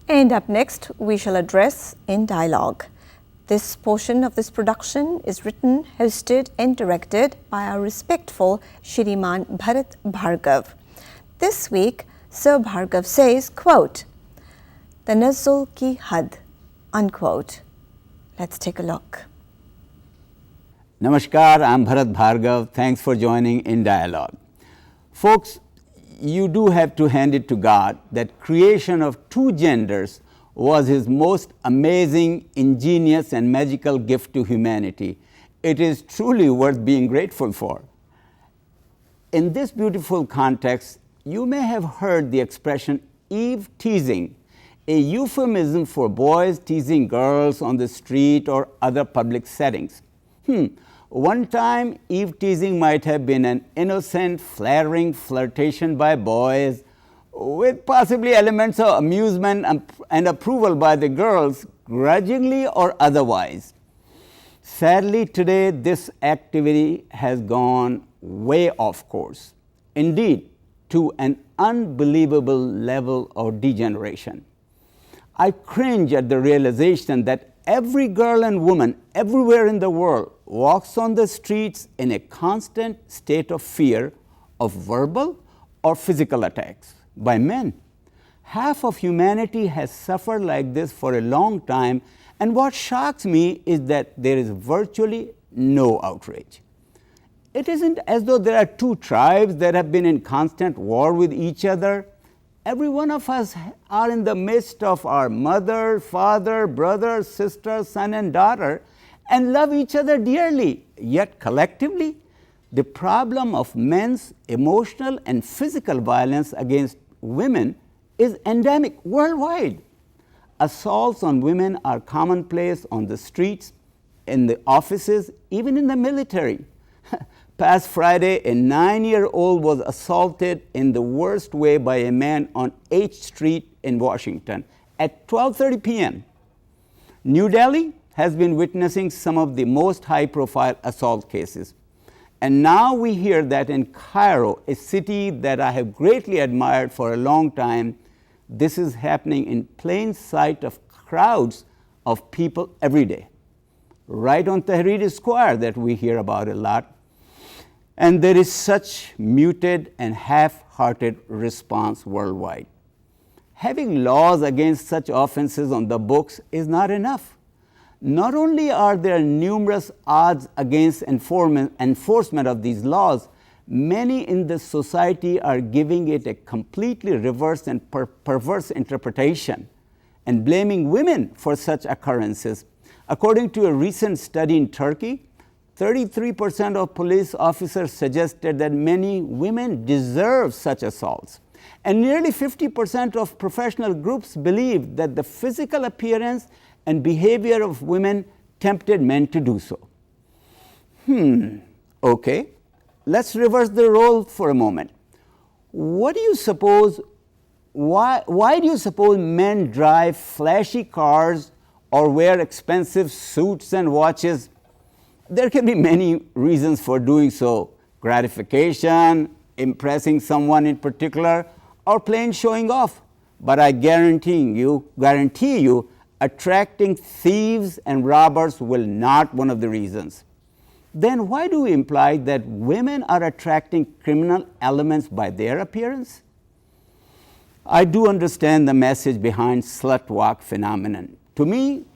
And up next, we shall address In Dialogue. This portion of this production is written, hosted and directed by our respectful Shriman Bharat Bhargav. This week, Sir Bhargav says, quote, "Tanazzul ki had," unquote. Let's take a look. Namaskar, I'm Bharat Bhargav. Thanks for joining In Dialogue. Folks, you do have to hand it to God that creation of two genders was his most amazing, ingenious and magical gift to humanity. It is truly worth being grateful for. In this beautiful context, you may have heard the expression Eve teasing, a euphemism for boys teasing girls on the street or other public settings. One time, Eve teasing might have been an innocent, flattering flirtation by boys, with possibly elements of amusement and approval by the girls, grudgingly or otherwise. Sadly, today, this activity has gone way off course, indeed, to an unbelievable level of degeneration. I cringe at the realization that every girl and woman everywhere in the world walks on the streets in a constant state of fear of verbal or physical attacks by men. Half of humanity has suffered like this for a long time, and what shocks me is that there is virtually no outrage. It isn't as though there are two tribes that have been in constant war with each other. Every one of us are in the midst of our mother, father, brother, sister, son and daughter, and love each other dearly. Yet collectively, the problem of men's emotional and physical violence against women is endemic worldwide. Assaults on women are commonplace on the streets, in the offices, even in the military. Past Friday, a 9-year-old was assaulted in the worst way by a man on H Street in Washington at 12:30 p.m. New Delhi has been witnessing some of the most high-profile assault cases. And now we hear that in Cairo, a city that I have greatly admired for a long time, this is happening in plain sight of crowds of people every day. Right on Tahrir Square that we hear about a lot. And there is such muted and half-hearted response worldwide. Having laws against such offenses on the books is not enough. Not only are there numerous odds against enforcement of these laws, many in the society are giving it a completely reversed and perverse interpretation and blaming women for such occurrences. According to a recent study in Turkey, 33% of police officers suggested that many women deserve such assaults. And nearly 50% of professional groups believe that the physical appearance and behavior of women tempted men to do so. Okay, let's reverse the role for a moment. What do you suppose, why do you suppose men drive flashy cars or wear expensive suits and watches? There can be many reasons for doing so: gratification, impressing someone in particular, or plain showing off. But I guarantee you, attracting thieves and robbers will not one of the reasons. Then why do we imply that women are attracting criminal elements by their appearance? I do understand the message behind slut walk phenomenon. To me,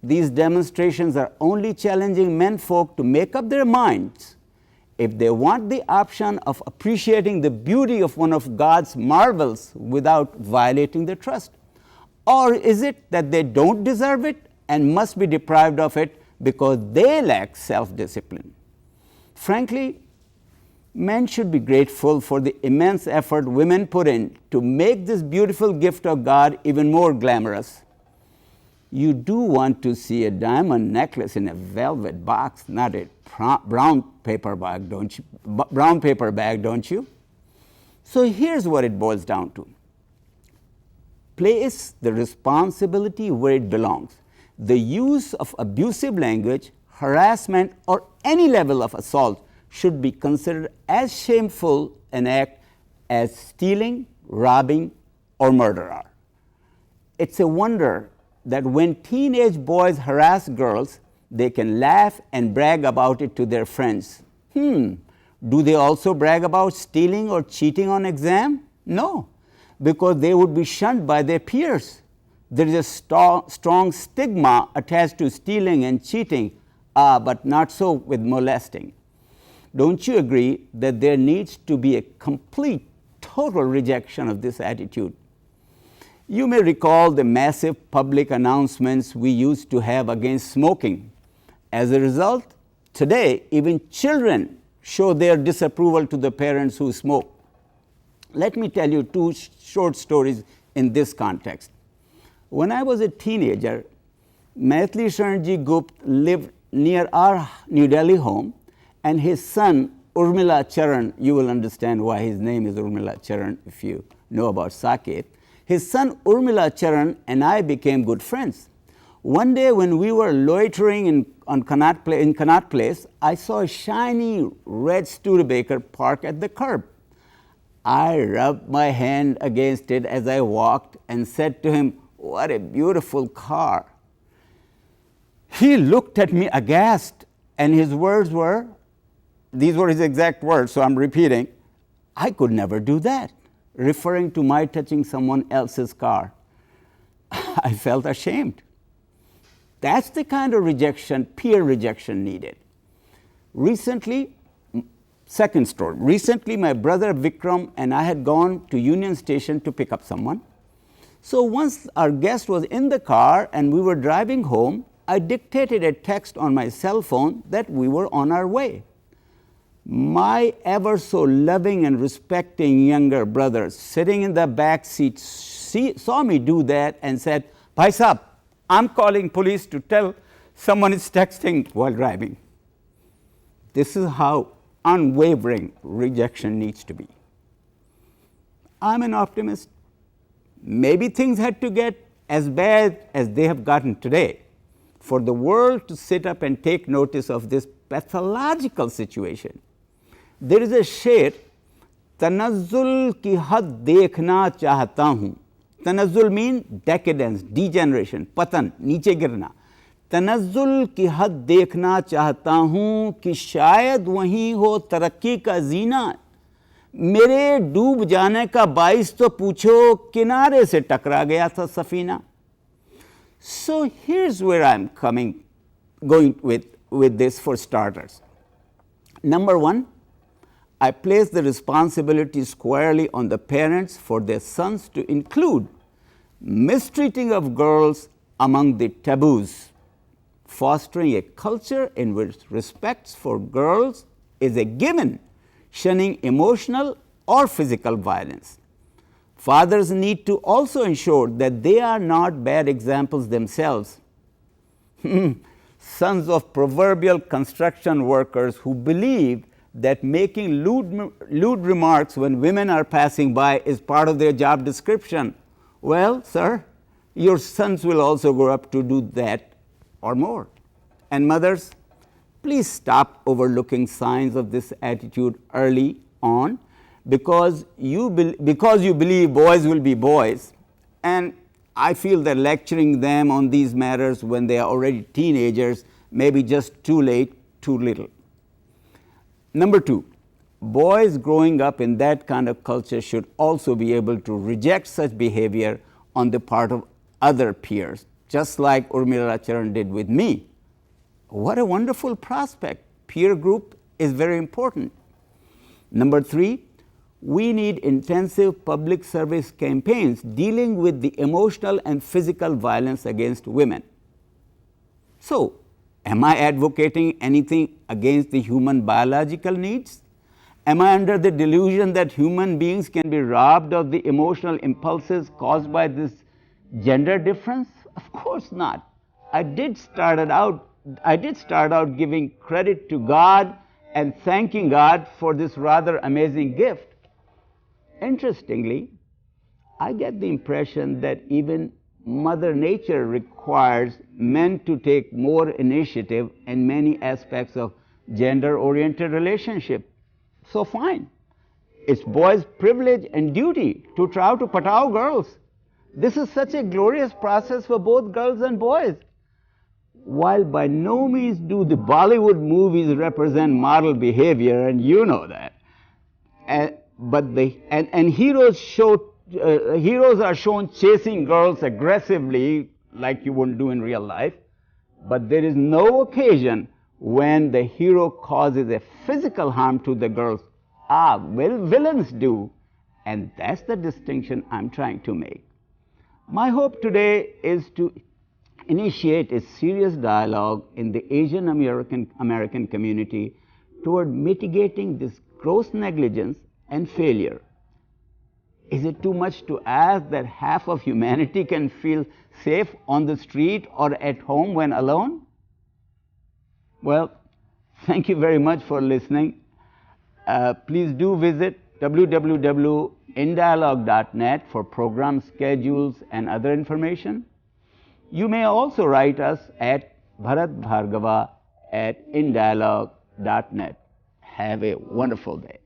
these demonstrations are only challenging men folk to make up their minds if they want the option of appreciating the beauty of one of God's marvels without violating their trust. Or is it that they don't deserve it and must be deprived of it because they lack self-discipline? Frankly, men should be grateful for the immense effort women put in to make this beautiful gift of God even more glamorous. You do want to see a diamond necklace in a velvet box, not a brown paper bag, don't you? So here's what it boils down to. Place the responsibility where it belongs. The use of abusive language, harassment, or any level of assault should be considered as shameful an act as stealing, robbing, or murder are. It's a wonder that when teenage boys harass girls, they can laugh and brag about it to their friends. Do they also brag about stealing or cheating on exam? No, because they would be shunned by their peers. There is a strong stigma attached to stealing and cheating, but not so with molesting. Don't you agree that there needs to be a complete, total rejection of this attitude? You may recall the massive public announcements we used to have against smoking. As a result, today even children show their disapproval to the parents who smoke. Let me tell you two short stories in this context. When I was a teenager, Maithili Sharanji Gupta lived near our New Delhi home, and his son Urmila Charan, you will understand why his name is Urmila Charan if you know about Saket. His son Urmila Charan and I became good friends. One day when we were loitering in Connaught Place, I saw a shiny red Studebaker parked at the curb. I rubbed my hand against it as I walked and said to him, "What a beautiful car." He looked at me aghast, and his words were, these were his exact words, so I'm repeating, "I could never do that," referring to my touching someone else's car. I felt ashamed. That's the kind of rejection, peer rejection needed. Recently, second story. Recently, my brother Vikram and I had gone to Union Station to pick up someone. So once our guest was in the car and we were driving home, I dictated a text on my cell phone that we were on our way. My ever so loving and respecting younger brother sitting in the back seat saw me do that and said, "Bhai Sahab, I'm calling police to tell someone is texting while driving." This is how unwavering rejection needs to be. I'm an optimist. Maybe things had to get as bad as they have gotten today for the world to sit up and take notice of this pathological situation. There is a शेर, तनज़्ज़ुल की हद देखना चाहता हूँ. तनज़्ज़ुल mean decadence, degeneration, पतन, नीचे गिरना. तनज़्ज़ुल की हद देखना चाहता हूँ कि शायद वहीं हो तरक्की का जीना. मेरे डूब जाने का बाइस तो पूछो, किनारे से टकरा गया था Safina. So here's where I'm going with this for starters. Number one, I place the responsibility squarely on the parents for their sons to include mistreating of girls among the taboos, fostering a culture in which respect for girls is a given, shunning emotional or physical violence. Fathers need to also ensure that they are not bad examples themselves. Sons of proverbial construction workers who believe that making lewd remarks when women are passing by is part of their job description. Well, sir, your sons will also grow up to do that or more. And mothers, please stop overlooking signs of this attitude early on because you believe boys will be boys. And I feel that lecturing them on these matters when they are already teenagers may be just too late, too little. Number two, boys growing up in that kind of culture should also be able to reject such behavior on the part of other peers, just like Urmila Charan did with me. What a wonderful prospect. Peer group is very important. Number three, we need intensive public service campaigns dealing with the emotional and physical violence against women. So, am I advocating anything against the human biological needs? Am I under the delusion that human beings can be robbed of the emotional impulses caused by this gender difference? Of course not. I did start out giving credit to God and thanking God for this rather amazing gift. Interestingly, I get the impression that even Mother Nature requires men to take more initiative in many aspects of gender-oriented relationship. So fine. It's boys' privilege and duty to try to patao girls. This is such a glorious process for both girls and boys. While by no means do the Bollywood movies represent model behavior, and you know that, but heroes are shown chasing girls aggressively like you wouldn't do in real life, but there is no occasion when the hero causes a physical harm to the girls. Villains do, and that's the distinction I'm trying to make. My hope today is to initiate a serious dialogue in the Asian American community toward mitigating this gross negligence and failure. Is it too much to ask that half of humanity can feel safe on the street or at home when alone? Well, thank you very much for listening. Please do visit www.indialogue.net for program schedules and other information. You may also write us at bharatbhargava@indialogue.net. Have a wonderful day.